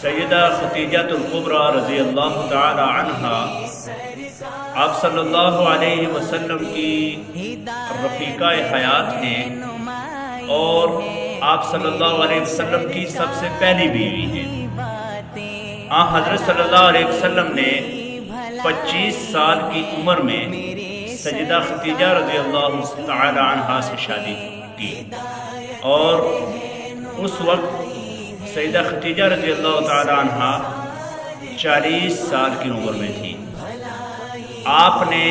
سیدہ خدیجہ الکبریٰ رضی اللہ تعالی عنہا آپ صلی اللہ علیہ وسلم کی رفیقہ حیات ہیں اور آپ صلی اللہ علیہ وسلم کی سب سے پہلی بیوی ہیں۔ حضرت صلی اللہ علیہ وسلم نے 25 سال کی عمر میں سیدہ خدیجہ رضی اللہ تعالی عنہا سے شادی کی، اور اس وقت سیدہ خدیجہ رضی اللہ تعالی عنہا 40 سال کی عمر میں تھی۔ آپ نے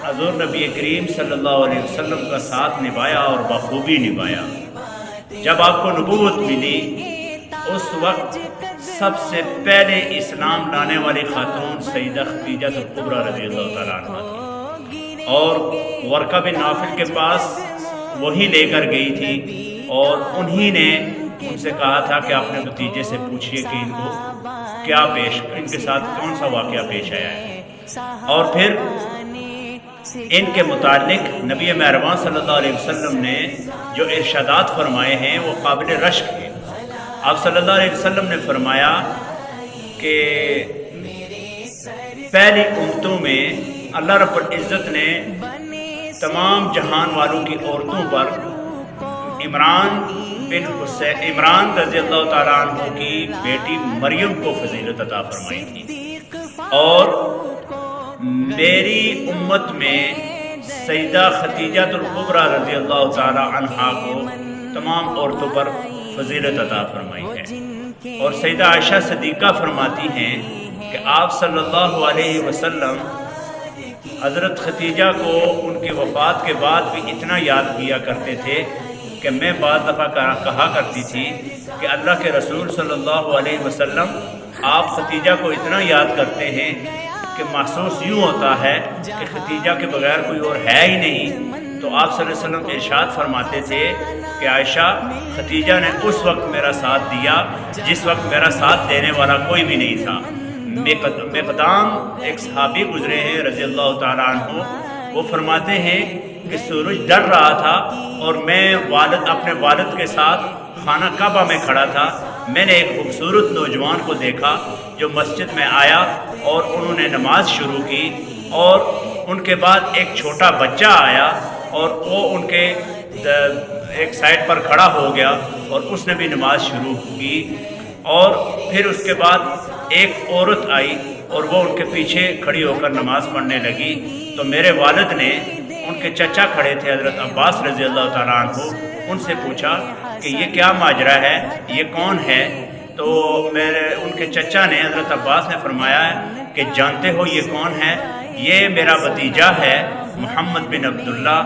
حضور نبی کریم صلی اللہ علیہ وسلم کا ساتھ نبھایا اور بخوبی نبھایا۔ جب آپ کو نبوت ملی اس وقت سب سے پہلے اسلام لانے والی خاتون سیدہ خدیجہ الکبریٰ رضی اللہ تعالیٰ عنہ تھی، اور ورقہ بن نوفل کے پاس وہی لے کر گئی تھی، اور انہی نے ان سے کہا تھا کہ اپنے بھتیجے سے پوچھئے کہ ان کو کیا ان کے ساتھ کون سا واقعہ پیش آیا ہے، اور پھر ان کے متعلق نبی مہربان صلی اللہ علیہ وسلم نے جو ارشادات فرمائے ہیں وہ قابل رشک ہیں۔ آپ صلی اللہ علیہ وسلم نے فرمایا کہ پہلی امتوں میں اللہ رب العزت نے تمام جہان والوں کی عورتوں پر عمران رضی اللہ تعالیٰ عنہ کی بیٹی مریم کو فضیلت عطا فرمائی تھی، اور میری امت میں سیدہ خدیجہ الکبریٰ رضی اللہ تعالیٰ عنہا کو تمام عورتوں پر فضیلت عطا فرمائی ہے۔ اور سیدہ عائشہ صدیقہ فرماتی ہیں کہ آپ صلی اللہ علیہ وسلم حضرت خدیجہ کو ان کی وفات کے بعد بھی اتنا یاد کیا کرتے تھے کہ میں بعض دفعہ کہا کرتی تھی کہ اللہ کے رسول صلی اللہ علیہ وسلم آپ خدیجہ کو اتنا یاد کرتے ہیں کہ محسوس یوں ہوتا ہے کہ خدیجہ کے بغیر کوئی اور ہے ہی نہیں۔ تو آپ صلی اللہ علیہ وسلم ارشاد فرماتے تھے کہ عائشہ، خدیجہ نے اس وقت میرا ساتھ دیا جس وقت میرا ساتھ دینے والا کوئی بھی نہیں تھا۔ مقدام ایک صحابی گزرے ہیں رضی اللہ تعالیٰ عنہ، وہ فرماتے ہیں کہ سورج ڈر رہا تھا اور میں اپنے والد کے ساتھ خانہ کعبہ میں کھڑا تھا۔ میں نے ایک خوبصورت نوجوان کو دیکھا جو مسجد میں آیا اور انہوں نے نماز شروع کی، اور ان کے بعد ایک چھوٹا بچہ آیا اور وہ ان کے ایک سائڈ پر کھڑا ہو گیا اور اس نے بھی نماز شروع کی، اور پھر اس کے بعد ایک عورت آئی اور وہ ان کے پیچھے کھڑی ہو کر نماز پڑھنے لگی۔ تو میرے والد نے، ان کے چچا کھڑے تھے حضرت عباس رضی اللہ تعالیٰ عنہ، ان سے پوچھا کہ یہ کیا ماجرا ہے، یہ کون ہے؟ تو ان کے چچا نے، حضرت عباس نے فرمایا کہ جانتے ہو یہ کون ہے؟ یہ میرا بھتیجا ہے محمد بن عبداللہ،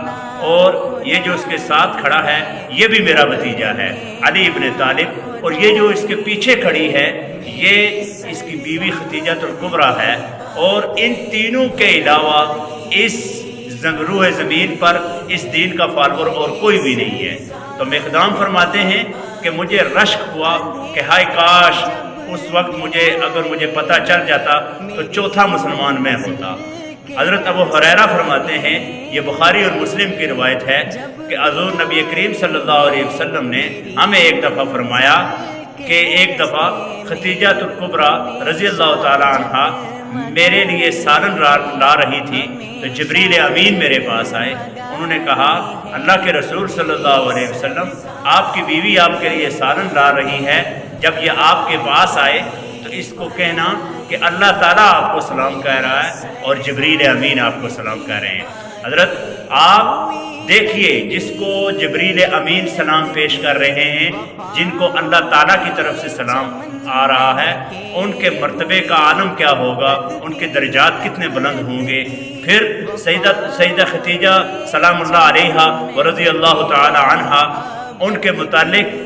اور یہ جو اس کے ساتھ کھڑا ہے یہ بھی میرا بھتیجا ہے علی ابن طالب، اور یہ جو اس کے پیچھے کھڑی ہے یہ اس کی بیوی خدیجہ الکبریٰ ہے، اور ان تینوں کے علاوہ اس روح زمین پر اس دین کا فالور اور کوئی بھی نہیں ہے۔ تو مقدام فرماتے ہیں کہ مجھے رشک ہوا کہ ہائے کاش اس وقت اگر مجھے پتہ چل جاتا تو چوتھا مسلمان میں ہوتا۔ حضرت ابو ہریرہ فرماتے ہیں، یہ بخاری اور مسلم کی روایت ہے کہ حضور نبی کریم صلی اللہ علیہ وسلم نے ہمیں ایک دفعہ فرمایا کہ ایک دفعہ خدیجہ الکبریٰ رضی اللہ تعالیٰ عنہا میرے لیے سالن لا رہی تھی، تو جبریل امین میرے پاس آئے، انہوں نے کہا اللہ کے رسول صلی اللہ علیہ وسلم آپ کی بیوی آپ کے لیے سالن لا رہی ہے، جب یہ آپ کے پاس آئے تو اس کو کہنا کہ اللہ تعالیٰ آپ کو سلام کہہ رہا ہے اور جبریل امین آپ کو سلام کہہ رہے ہیں۔ حضرت آپ دیکھیے جس کو جبریل امین سلام پیش کر رہے ہیں، جن کو اللہ تعالیٰ کی طرف سے سلام آ رہا ہے، ان کے مرتبے کا عالم کیا ہوگا، ان کے درجات کتنے بلند ہوں گے۔ پھر سیدہ خدیجہ سلام اللہ علیہا و رضی اللہ تعالی عنہا، ان کے متعلق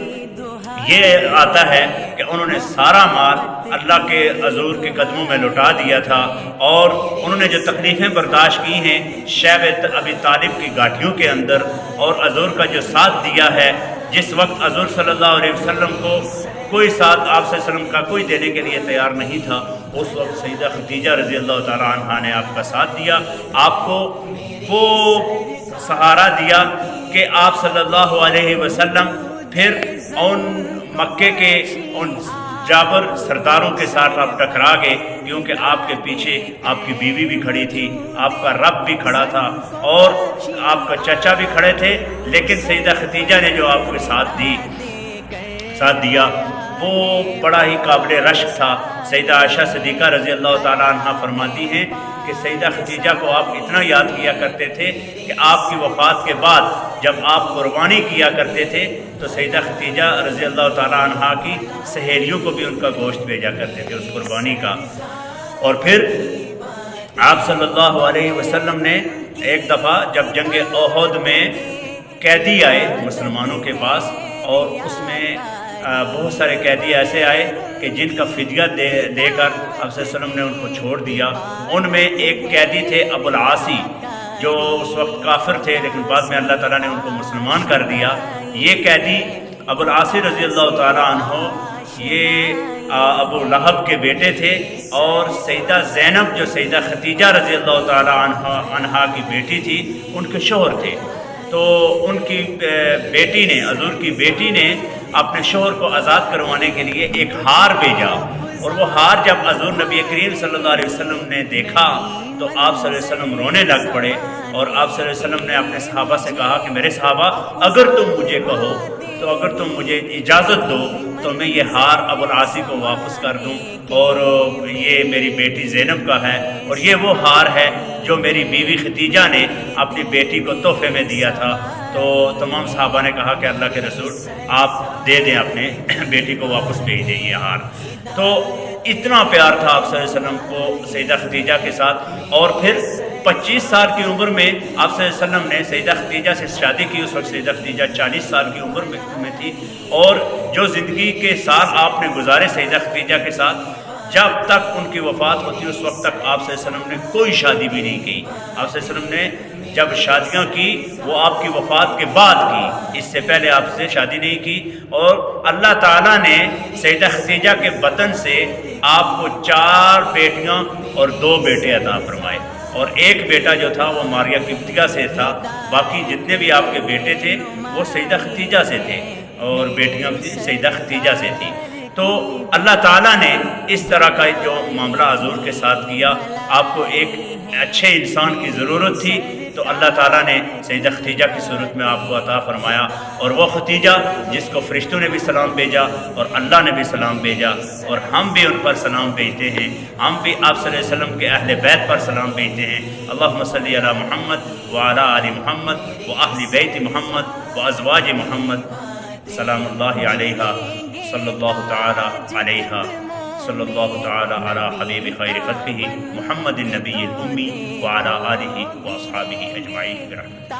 یہ آتا ہے کہ انہوں نے سارا مال اللہ کے حضور کے قدموں میں لٹا دیا تھا، اور انہوں نے جو تکلیفیں برداشت کی ہیں شیب ابی طالب کی گاٹھیوں کے اندر، اور حضور کا جو ساتھ دیا ہے، جس وقت حضور صلی اللہ علیہ وسلم کو کوئی ساتھ آپ صلی اللہ علیہ وسلم کا کوئی دینے کے لیے تیار نہیں تھا، اس وقت سیدہ خدیجہ رضی اللہ تعالیٰ عنہا نے آپ کا ساتھ دیا، آپ کو وہ سہارا دیا کہ آپ صلی اللہ علیہ وسلم پھر ان مکے کے ان جابر سرداروں کے ساتھ آپ ٹکرا گئے، کیونکہ آپ کے پیچھے آپ کی بیوی بھی کھڑی تھی، آپ کا رب بھی کھڑا تھا اور آپ کا چچا بھی کھڑے تھے، لیکن سیدہ ختیجہ نے جو آپ کے ساتھ دیا وہ بڑا ہی قابل رشک تھا۔ سیدہ عائشہ صدیقہ رضی اللہ تعالیٰ عنہ فرماتی ہیں کہ سیدہ ختیجہ کو آپ اتنا یاد کیا کرتے تھے کہ آپ کی وفات کے بعد جب آپ قربانی کیا کرتے تھے تو سیدہ ختیجہ رضی اللہ تعالیٰ عنہ کی سہیلیوں کو بھی ان کا گوشت بھیجا کرتے تھے اس قربانی کا۔ اور پھر آپ صلی اللہ علیہ وسلم نے ایک دفعہ جب جنگ احد میں قیدی آئے مسلمانوں کے پاس، اور اس میں بہت سارے قیدی ایسے آئے کہ جن کا فدیہ دے کر آپ صلی اللہ علیہ وسلم نے ان کو چھوڑ دیا۔ ان میں ایک قیدی تھے ابو العاصی، جو اس وقت کافر تھے لیکن بعد میں اللہ تعالیٰ نے ان کو مسلمان کر دیا۔ یہ قیدی ابو العاصی رضی اللہ تعالیٰ عنہ یہ ابو لہب کے بیٹے تھے، اور سیدہ زینب جو سیدہ ختیجہ رضی اللہ تعالیٰ عنہ کی بیٹی تھی ان کے شوہر تھے۔ تو ان کی بیٹی نے، حضور کی بیٹی نے اپنے شوہر کو آزاد کروانے کے لیے ایک ہار بھیجا، اور وہ ہار جب حضور نبی کریم صلی اللہ علیہ وسلم نے دیکھا تو آپ صلی اللہ علیہ وسلم رونے لگ پڑے، اور آپ صلی اللہ علیہ وسلم نے اپنے صحابہ سے کہا کہ میرے صحابہ اگر تم مجھے کہو، تو اگر تم مجھے اجازت دو تو میں یہ ہار ابو العاصی کو واپس کر دوں، اور یہ میری بیٹی زینب کا ہے، اور یہ وہ ہار ہے جو میری بیوی ختیجہ نے اپنی بیٹی کو تحفے میں دیا تھا۔ تو تمام صحابہ نے کہا کہ اللہ کے رسول آپ دے دیں، اپنے بیٹی کو واپس بھیج دیں یہ ہار۔ تو اتنا پیار تھا آپ صلی اللہ علیہ وسلم کو سیدہ ختیجہ کے ساتھ۔ اور پھر 25 سال کی عمر میں آپ صلی اللہ علیہ وسلم نے سیدہ ختیجہ سے شادی کی۔ اس وقت سیدہ ختیجہ 40 سال کی عمر میں تھی، اور جو زندگی کے سال آپ نے گزارے سیدہ ختیجہ کے ساتھ، جب تک ان کی وفات ہوتی اس وقت تک آپ صلی اللہ علیہ وسلم نے کوئی شادی بھی نہیں کی۔ آپ صلی اللہ علیہ وسلم نے جب شادیاں کی وہ آپ کی وفات کے بعد کی، اس سے پہلے آپ سے شادی نہیں کی۔ اور اللہ تعالیٰ نے سیدہ ختیجہ کے بطن سے آپ کو 4 بیٹیاں اور 2 بیٹے عطا فرمائے، اور ایک بیٹا جو تھا وہ ماریہ قبطیہ سے تھا، باقی جتنے بھی آپ کے بیٹے تھے وہ سیدہ ختیجہ سے تھے، اور بیٹیاں بھی سیدہ ختیجہ سے تھیں۔ تو اللہ تعالیٰ نے اس طرح کا جو معاملہ حضور کے ساتھ کیا، آپ کو ایک اچھے انسان کی ضرورت تھی تو اللہ تعالیٰ نے سیدہ ختیجہ کی صورت میں آپ کو عطا فرمایا، اور وہ ختیجہ جس کو فرشتوں نے بھی سلام بھیجا اور اللہ نے بھی سلام بھیجا، اور ہم بھی ان پر سلام بھیجتے ہیں، ہم بھی آپ صلی اللہ علیہ وسلم کے اہل بیت پر سلام بھیجتے ہیں۔ اللہم صلی علی محمد وعلی آل محمد واہل بیت محمد وازواج محمد، سلام اللہ علیہ صلی اللہ تعالی علیہ صلی اللہ تعالی علی حبیب خیر خلقہ محمد النبی الأمی وعلی آلہ واصحابہ اجمعین برحمتہ۔